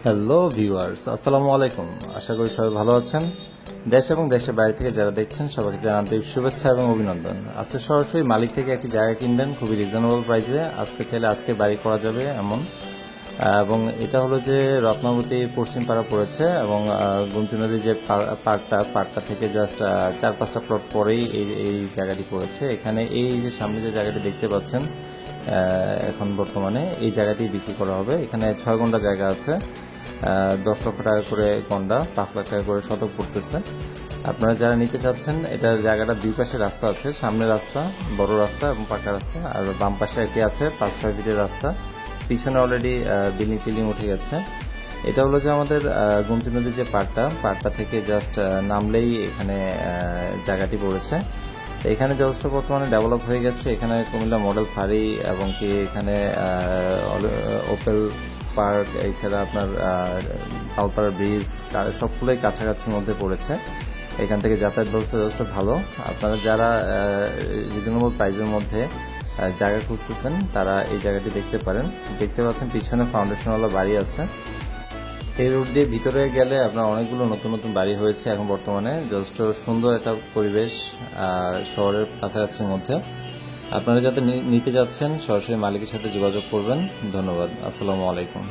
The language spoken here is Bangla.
হ্যালো ভিউয়ার্স, আসসালামু আলাইকুম। আশা করি সবাই ভালো আছেন। দেশ এবং দেশের বাইরে থেকে যারা দেখছেন সবাইকে জানাতে শুভেচ্ছা এবং অভিনন্দন। আজকে সরাসরি মালিক থেকে একটি জায়গা কিনবেন খুবই রিজনেবল প্রাইসে। আজকে চাইলে আজকে বাড়ি করা যাবে এমন। এবং এটা হলো যে রত্নাবতী পশ্চিম পাড়া পড়েছে এবং গুমতি নদীর যে পার্কটা থেকে জাস্ট 4-5টা প্লট পরেই এই জায়গাটি পড়েছে। এখানে এই যে সামনে যে জায়গাটি দেখতে পাচ্ছেন এখন বর্তমানে এই জায়গাটি বিক্রি করা হবে। এখানে 6 ঘন্টা জায়গা আছে, 10 লক্ষ টাকা করে গন্ডা, 5 লাখ টাকা করে শতক পড়তেছে। আপনারা যারা নিতে চাচ্ছেন, এটার জায়গাটা দুই পাশে রাস্তা আছে, সামনে রাস্তা বড় রাস্তা এবং পাকা রাস্তা, আর বাম পাশে একটি আছে 5-6 ফিটের রাস্তা। পিছনে অলরেডি বিল্ডিং টিল্ডিং উঠে গেছে। এটা হলো যে আমাদের গুমতি নদীর যে পাড়টা থেকে জাস্ট নামলেই এখানে জায়গাটি পড়েছে। এখানে যথেষ্ট বর্তমানে ডেভেলপ হয়ে গেছে। এখানে কুমিল্লা মডেল ফাঁড়ি এবং কি এখানে ওপেল পার্ক, এছাড়া আপনার পালপাড়া ব্রিজ সবগুলোই কাছাকাছির মধ্যে পড়েছে। এখান থেকে যাতায়াত ব্যবস্থা যথেষ্ট ভালো। আপনারা যারা রিজনেবল প্রাইসের মধ্যে জায়গা খুঁজতেছেন তারা এই জায়গাটি দেখতে পারেন। দেখতে পাচ্ছেন পিছনে ফাউন্ডেশনওয়ালা বাড়ি আছে। এই রোড দিয়ে ভিতরে গেলে আপনার অনেকগুলো নতুন নতুন বাড়ি হয়েছে এখন বর্তমানে। যথেষ্ট সুন্দর একটা পরিবেশ শহরের কাছাকাছির মধ্যে। আপনারা যাতে নিতে যাচ্ছেন সরাসরি মালিকের সাথে যোগাযোগ করবেন। ধন্যবাদ। আসসালামু আলাইকুম।